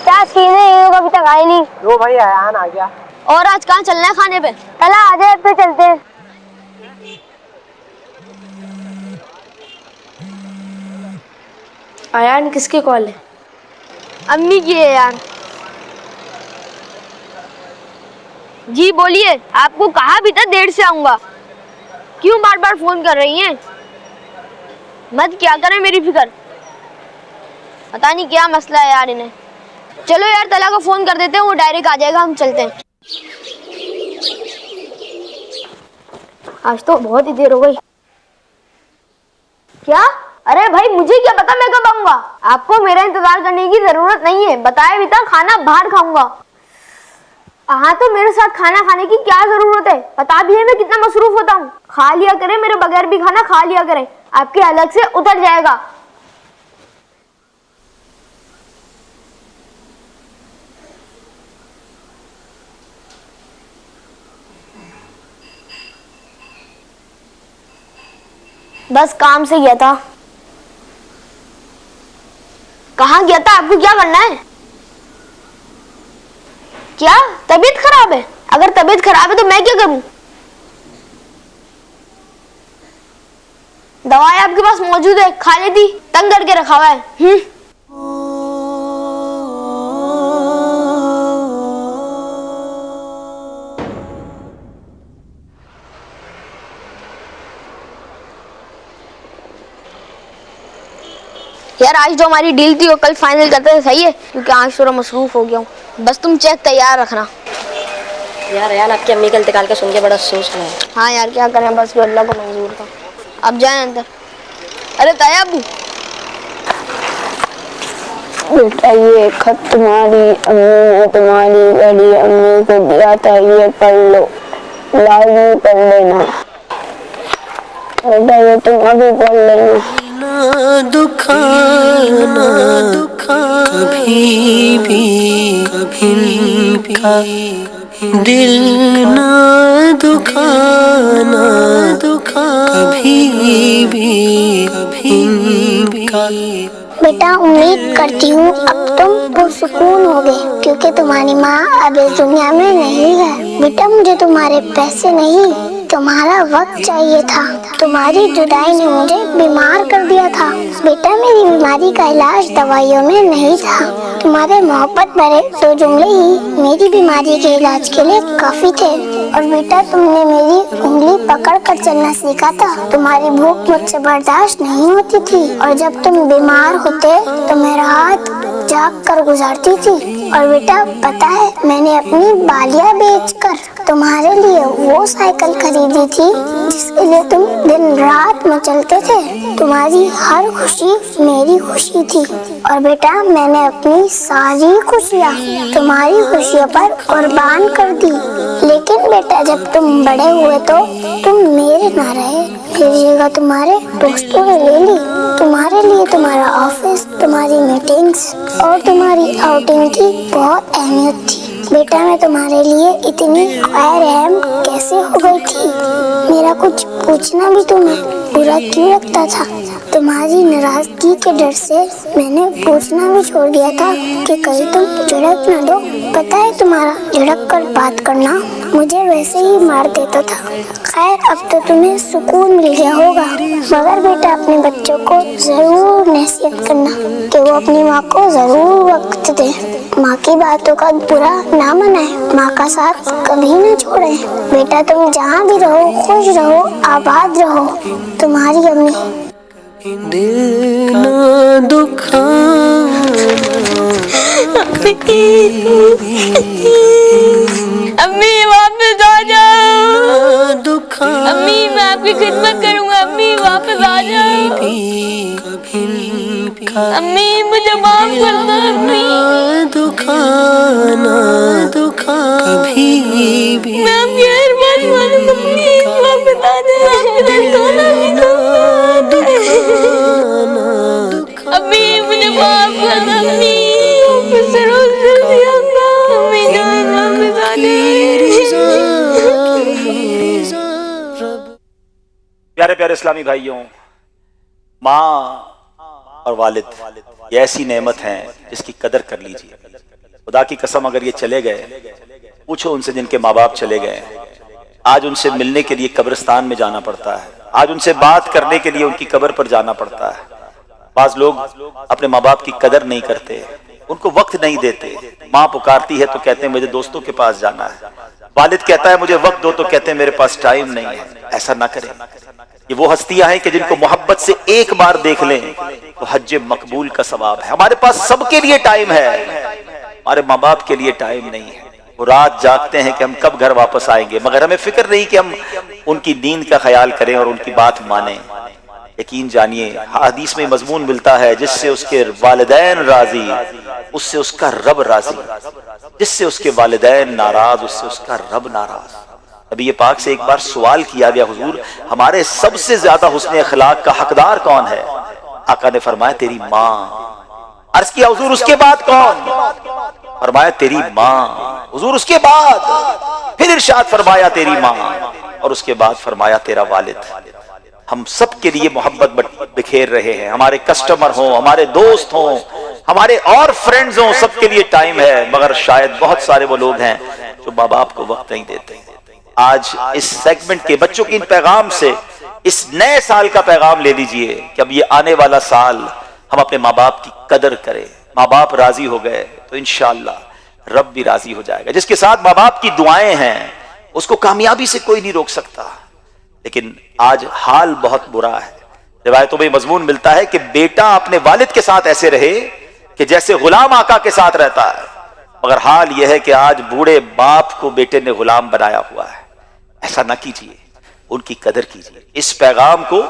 क्या सीन है, ये लोग अभी तक आए नहीं। लो भाई आयान आ गया। और आज कहाँ चलना है खाने पे? चला आ जाए पे चलते हैं। आयान किसकी कॉल है? अम्मी की है यार। जी बोलिए, आपको कहा भी था देर से आऊंगा, क्यों बार बार फोन कर रही हैं? मत क्या करें मेरी फिक्र, पता नहीं क्या मसला है यार इन्हें। चलो यार तला को फोन कर देते हैं, वो डायरेक्ट आ जाएगा, हम चलते हैं। आज तो बहुत ही देर हो गई। क्या? अरे भाई मुझे क्या पता मैं कब आऊंगा, आपको मेरा इंतजार करने की जरूरत नहीं है, बताया भी था खाना बाहर खाऊंगा। हाँ तो मेरे साथ खाना खाने की क्या जरूरत है, पता भी है मैं कितना मसरूफ होता हूँ। खा लिया करें, मेरे बगैर भी खाना खा लिया करें, आपके अलग से उतर जाएगा। बस काम से गया था। कहाँ गया था? आपको क्या करना है? क्या तबीयत खराब है? अगर तबीयत खराब है तो मैं क्या करूं? दवाई आपके पास मौजूद है, खा लेती, तंग करके रखा हुआ है। यार आज जो हमारी डील थी वो कल फाइनल करते थे, सही है? क्योंकि आज थोड़ा मसरूफ हो गया हूँ। बस तुम चेक तैयार रखना। यार यार आपकी अम्मी का इंतकाल का सुन के बड़ा अफसोस हुआ है। हाँ यार क्या करें, बस वो अल्लाह को मंजूर था। अब जाए अंदर। अरे ताया अबू, बेटा ये खत तुम्हारी अम्मी ने तुम्हारी बड़ी अम्मी को दिया था, ये पढ़ लो, लाजमी पढ़ लेना बेटा, ये तुम अभी पढ़ लेना। ना दुखाना कभी भी इनका दिल ना दुखाना कभी भी इनका। बेटा उम्मीद करती हूँ अब तुम पुरसुकून होगे, क्योंकि तुम्हारी माँ अब इस दुनिया में नहीं है। बेटा मुझे तुम्हारे पैसे नहीं, तुम्हारा वक्त चाहिए था। तुम्हारी जुदाई ने मुझे बीमार कर दिया था। बेटा मेरी बीमारी का इलाज दवाइयों में नहीं था, तुम्हारे मोहब्बत भरे दो जुमले ही मेरी बीमारी के इलाज के लिए काफी थे। और बेटा तुमने मेरी उंगली पकड़ कर चलना सीखा था। तुम्हारी भूख मुझसे बर्दाश्त नहीं होती थी, और जब तुम बीमार होते तो मेरा हाथ जाग कर गुजारती थी। और बेटा पता है मैंने अपनी बालियां बेचकर तुम्हारे लिए वो साइकिल खरीदी थी जिसके लिए तुम दिन रात मचलते थे। तुम्हारी हर खुशी मेरी खुशी थी, और बेटा मैंने अपनी सारी खुशियाँ तुम्हारी खुशियों पर कुर्बान कर दी। लेकिन बेटा जब तुम बड़े हुए तो तुम मेरे ना रहे, मेरी जगह तुम्हारे दोस्तों ने ले ली। तुम्हारे लिए तुम्हारा ऑफिस, तुम्हारी मीटिंग्स और तुम्हारी आउटिंग की बहुत अहमियत थी। बेटा मैं तुम्हारे लिए इतनी खैर रहम कैसे हो गई थी? मेरा कुछ पूछना भी तुम्हें बुरा क्यों लगता था? तुम्हारी नाराजगी के डर से मैंने पूछना भी छोड़ दिया था कि कहीं तुम झड़क न दो। पता है तुम्हारा झड़क कर बात करना मुझे वैसे ही मार देता था। खैर अब तो तुम्हें सुकून मिल गया होगा, मगर बेटा अपने बच्चों को जरूर नसीहत करना कि वो अपनी माँ को जरूर वक्त दे, माँ की बातों का बुरा ना मनाए, माँ का साथ कभी न छोड़े। बेटा तुम जहाँ भी रहो खुश रहो, आबाद रहो। तुम्हारी अम्मी। दिल ना दुखाना अम्मी वापस आ जाओ। अम्मी मैं आपकी खिदमत करूंगा, अम्मी वापस आ जाओ। अम्मी मुझे माफ कर दो अम्मी। दुखाना कभी भी मैं आपकी हर बात मानूंगा अम्मी, वापस आ जाओ। अम्मी मुझे माफ कर दो अम्मी, वापस रोज जल्दी आऊंगा अम्मी जान, वापस आ जाओ। प्यारे प्यारे इस्लामी भाइयों, माँ और वालिद ये ऐसी नेमत हैं जिसकी कदर कर लीजिए। खुदा की कसम अगर ये चले गए, पूछो उनसे जिनके माँ बाप चले गए, आज उनसे मिलने के लिए कब्रिस्तान में जाना पड़ता है, आज उनसे बात करने के लिए उनकी कब्र पर जाना पड़ता है। बाज लोग अपने माँ बाप की कदर नहीं करते, उनको वक्त नहीं देते। माँ पुकारती है तो कहते हैं मुझे दोस्तों के पास जाना है, वालिद कहता है मुझे वक्त दो तो कहते हैं मेरे पास टाइम नहीं है। ऐसा ना करें। ये वो हस्तियां हैं कि जिनको मोहब्बत से एक बार देख लें तो हज मकबूल का सवाब है। हमारे पास सबके लिए टाइम है, हमारे माँ बाप के लिए टाइम नहीं है। वो रात जागते हैं कि हम कब घर वापस आएंगे, मगर हमें फिक्र नहीं कि हम उनकी नींद का ख्याल करें और उनकी बात मानें। यकीन जानिए हदीस में मजमून मिलता है, जिससे उसके वालिदैन राजी उससे उसका रब राजी, जिससे उसके वालिदैन नाराज उससे उसका रब नाराज। नबी पाक से एक बार सवाल किया गया, हुजूर हमारे सबसे ज्यादा हुस्न अखलाक का हकदार कौन है? आका ने फरमाया तेरी माँ। अर्ज किया हुजूर उसके बाद कौन? फरमाया तेरी माँ। हुजूर उसके बाद? फिर इरशाद फरमाया तेरी माँ, और उसके बाद फरमाया तेरा वालिद। हम सब के लिए मोहब्बत बिखेर रहे हैं, हमारे कस्टमर हों, हमारे दोस्त हों, हमारे और फ्रेंड्स हों, सबके लिए टाइम है, मगर शायद बहुत सारे वो लोग हैं जो माँ बाप को वक्त नहीं देते। आज इस सेगमेंट के बच्चों के इन पैगाम से इस नए साल का पैगाम ले लीजिए कि अब ये आने वाला साल हम अपने माँ बाप की कदर करें। माँ बाप राजी हो गए तो इंशाअल्लाह रब भी राजी हो जाएगा। जिसके साथ माँ बाप की दुआएं हैं उसको कामयाबी से कोई नहीं रोक सकता। लेकिन आज हाल बहुत बुरा है। रिवायतों में मजमून मिलता है कि बेटा अपने वालिद के साथ ऐसे रहे कि जैसे गुलाम आका के साथ रहता है, मगर हाल यह है कि आज बूढ़े बाप को बेटे ने गुलाम बनाया हुआ है। ऐसा ना कीजिए, उनकी कदर कीजिए, इस पैगाम को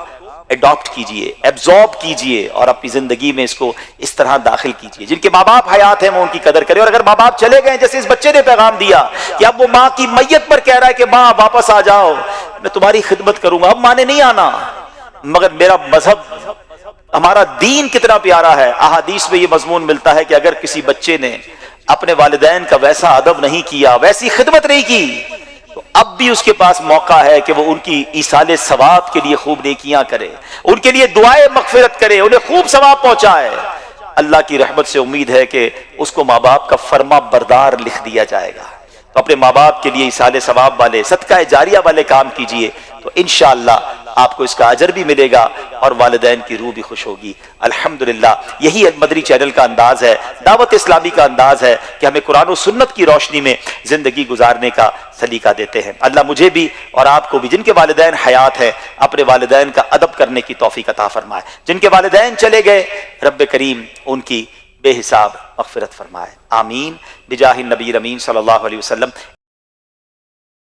एडॉप्ट कीजिए, एब्जॉर्ब कीजिए और अपनी जिंदगी में इसको इस तरह दाखिल कीजिए। जिनके माँ बाप हयात हैं वो उनकी कदर करें, और अगर माँ बाप चले गए, जैसे इस बच्चे ने पैगाम दिया कि अब वो माँ की मैयत पर कह रहा है कि माँ वापस आ जाओ, मैं तुम्हारी खिदमत करूंगा। अब माँ ने नहीं आना, मगर मेरा मजहब, हमारा दीन कितना प्यारा है। अहादीस में ये मजमून मिलता है कि अगर किसी बच्चे ने अपने वालिदैन का वैसा अदब नहीं किया, वैसी खिदमत नहीं की, तो अब भी उसके पास मौका है कि वो उनकी ईसाले सवाब के लिए खूब नेकियां करे, उनके लिए दुआएं मगफिरत करे, उन्हें खूब सवाब पहुंचाए। अल्लाह की रहमत से उम्मीद है कि उसको माँ बाप का फर्मा बरदार लिख दिया जाएगा। तो अपने माँ बाप के लिए ईसाले सवाब वाले, सदका जारिया वाले काम कीजिए, तो इंशाअल्लाह आपको इसका अजर भी मिलेगा और वालिदैन की रूह भी खुश होगी। अल्हम्दुलिल्लाह, यही मदरी चैनल का अंदाज है, दावत इस्लामी का अंदाज है कि हमें कुरान और सुन्नत की रोशनी में जिंदगी गुजारने का सलीका देते हैं। अल्लाह मुझे भी और आपको भी, जिनके वालिदैन हयात है, अपने वालिदैन का अदब करने की तौफीक अता फरमाए। जिनके वालिदैन चले गए, रब्बे करीम उनकी बेहिसाब मग़फ़िरत फरमाए। आमीन बिजाहि नबी अमीन सल्लल्लाहु अलैहि वसल्लम।